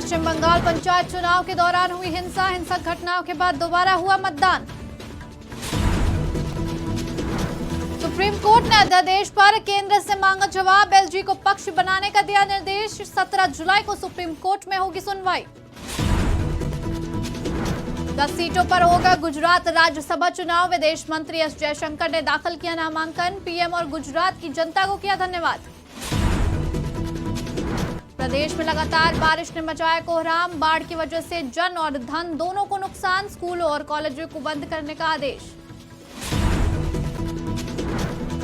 पश्चिम बंगाल पंचायत चुनाव के दौरान हुई हिंसक घटनाओं के बाद दोबारा हुआ मतदान। सुप्रीम कोर्ट ने अध्यादेश पर केंद्र से मांगा जवाब। एलजी को पक्ष बनाने का दिया निर्देश। 17 जुलाई को सुप्रीम कोर्ट में होगी सुनवाई। 10 सीटों पर होगा गुजरात राज्यसभा चुनाव। विदेश मंत्री एस जयशंकर ने दाखिल किया नामांकन। पीएम और गुजरात की जनता को किया धन्यवाद। प्रदेश में लगातार बारिश ने मचाया कोहराम। बाढ़ की वजह से जन और धन दोनों को नुकसान। स्कूलों और कॉलेजों को बंद करने का आदेश।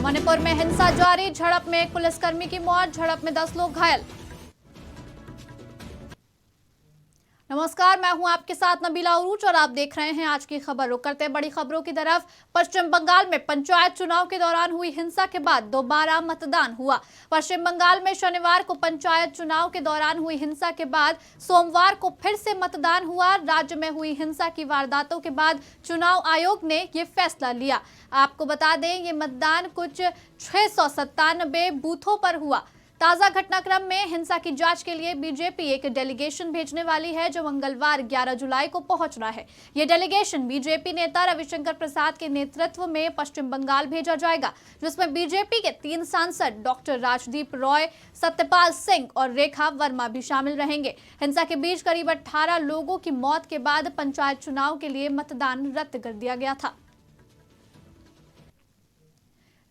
मणिपुर में हिंसा जारी। झड़प में एक पुलिसकर्मी की मौत। झड़प में 10 लोग घायल। नमस्कार, मैं हूं आपके साथ नबीला उरूज और आप देख रहे हैं आज की खबर। रुक करते हैं बड़ी खबरों की तरफ। पश्चिम बंगाल में पंचायत चुनाव के दौरान हुई हिंसा के बाद दोबारा मतदान हुआ। पश्चिम बंगाल में शनिवार को पंचायत चुनाव के दौरान हुई हिंसा के बाद सोमवार को फिर से मतदान हुआ। राज्य में हुई हिंसा की वारदातों के बाद चुनाव आयोग ने ये फैसला लिया। आपको बता दें, ये मतदान कुछ 697 बूथों पर हुआ। ताजा घटनाक्रम में हिंसा की जांच के लिए बीजेपी एक डेलीगेशन भेजने वाली है, जो मंगलवार 11 जुलाई को पहुंचना है। यह डेलीगेशन बीजेपी नेता रविशंकर प्रसाद के नेतृत्व में पश्चिम बंगाल भेजा जाएगा, जिसमें बीजेपी के 3 सांसद डॉक्टर राजदीप रॉय, सत्यपाल सिंह और रेखा वर्मा भी शामिल रहेंगे। हिंसा के बीच करीब 18 लोगों की मौत के बाद पंचायत चुनाव के लिए मतदान रद्द कर दिया गया था।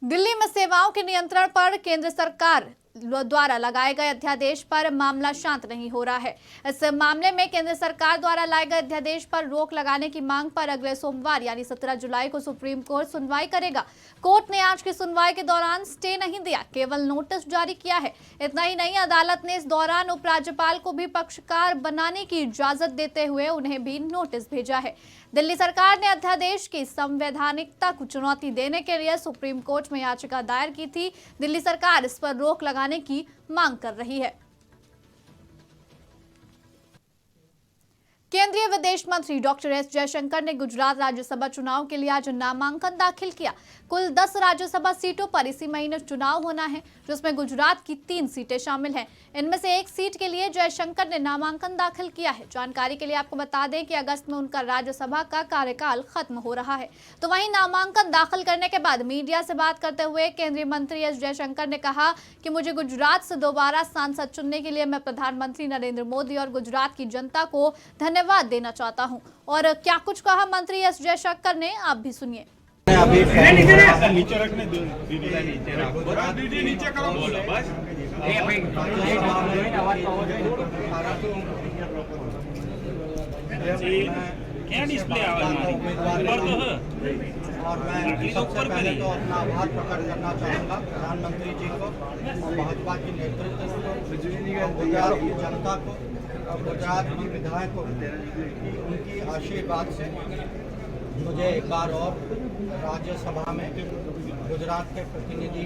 दिल्ली में सेवाओं के नियंत्रण पर केंद्र सरकार द्वारा लगाए गए अध्यादेश पर मामला शांत नहीं हो रहा है। इस मामले में केंद्र सरकार द्वारा लाए गए अध्यादेश पर रोक लगाने की मांग पर अगले सोमवार यानी 17 जुलाई को सुप्रीम कोर्ट सुनवाई करेगा। कोर्ट ने आज की सुनवाई के दौरान स्टे नहीं दिया, केवल नोटिस जारी किया है। इतना ही नहीं, अदालत ने इस दौरान उपराज्यपाल को भी पक्षकार बनाने की इजाजत देते हुए उन्हें भी नोटिस भेजा है। दिल्ली सरकार ने अध्यादेश की संवैधानिकता को चुनौती देने के लिए सुप्रीम कोर्ट में याचिका दायर की थी। दिल्ली सरकार इस पर रोक लगाने की मांग कर रही है। केंद्रीय विदेश मंत्री डॉक्टर एस जयशंकर ने गुजरात राज्यसभा चुनाव के लिए आज नामांकन दाखिल किया। कुल 10 राज्यसभा सीटों पर इसी महीने चुनाव होना है, जिसमें गुजरात की 3 सीटें शामिल हैं। इनमें से एक सीट के लिए जयशंकर ने नामांकन दाखिल किया है। जानकारी के लिए आपको बता दें कि अगस्त में उनका राज्यसभा का कार्यकाल खत्म हो रहा है। तो वहीं नामांकन दाखिल करने के बाद मीडिया से बात करते हुए केंद्रीय मंत्री एस जयशंकर ने कहा कि मुझे गुजरात से दोबारा सांसद चुनने के लिए मैं प्रधानमंत्री नरेंद्र मोदी और गुजरात की जनता को धन्यवाद देना चाहता हूं। और क्या कुछ कहा मंत्री एस जयशंकर ने, आप भी सुनिए। नीचे रखने दो, नीचे करो, बोलो बस। क्या डिस्प्ले और मैं सबसे पहले तो अपना आभार प्रकट करना चाहूँगा प्रधानमंत्री जी को और भाजपा के नेतृत्व को, गुजरात की जनता को और गुजरात की विधायकों की उनकी आशीर्वाद से मुझे एक बार और राज्यसभा में गुजरात के प्रतिनिधि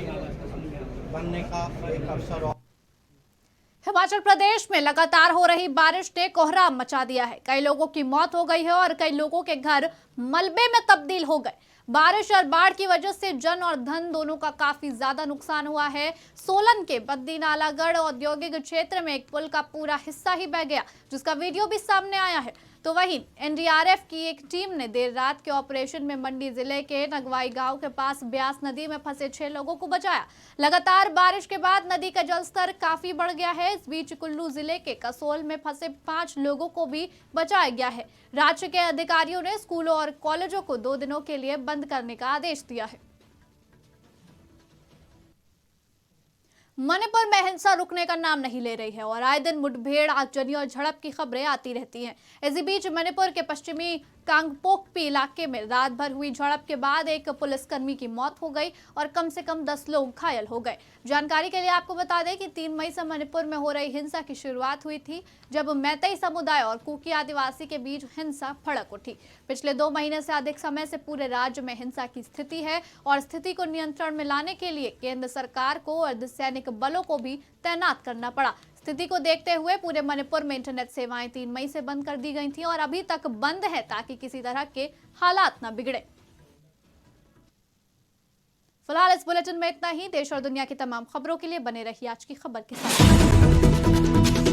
बनने का एक अवसर और। हिमाचल प्रदेश में लगातार हो रही बारिश ने कोहराम मचा दिया है। कई लोगों की मौत हो गई है और कई लोगों के घर मलबे में तब्दील हो गए। बारिश और बाढ़ की वजह से जन और धन दोनों का काफी ज्यादा नुकसान हुआ है। सोलन के बद्दी नालागढ़ औद्योगिक क्षेत्र में एक पुल का पूरा हिस्सा ही बह गया, जिसका वीडियो भी सामने आया है। तो वहीं एनडीआरएफ की एक टीम ने देर रात के ऑपरेशन में मंडी जिले के नगवाई गांव के पास ब्यास नदी में फंसे 6 लोगों को बचाया। लगातार बारिश के बाद नदी का जलस्तर काफी बढ़ गया है। इस बीच कुल्लू जिले के कसोल में फंसे 5 लोगों को भी बचाया गया है। राज्य के अधिकारियों ने स्कूलों और कॉलेजों को 2 दिनों के लिए बंद करने का आदेश दिया है। मणिपुर में हिंसा रुकने का नाम नहीं ले रही है और आए दिन मुठभेड़, आगजनी और झड़प की खबरें आती रहती हैं। इसी बीच मणिपुर के पश्चिमी कांगपोकपी इलाके में रात भर हुई झड़प के बाद एक पुलिसकर्मी की मौत हो गई और कम से कम 10 लोग घायल हो गए। जानकारी के लिए आपको बता दें कि 3 मई से मणिपुर में हो रही हिंसा की शुरुआत हुई थी, जब मैतेई समुदाय और कुकी आदिवासी के बीच हिंसा भड़क उठी। पिछले 2 महीने से अधिक समय से पूरे राज्य में हिंसा की स्थिति है और स्थिति को नियंत्रण में लाने के लिए केंद्र सरकार को अर्धसैनिक बलों को भी तैनात करना पड़ा। स्थिति को देखते हुए पूरे मणिपुर में इंटरनेट सेवाएं 3 मई से बंद कर दी गई थी और अभी तक बंद है, ताकि किसी तरह के हालात न बिगड़े। फिलहाल इस बुलेटिन में इतना ही। देश और दुनिया की तमाम खबरों के लिए बने रहिए आज की खबर के साथ।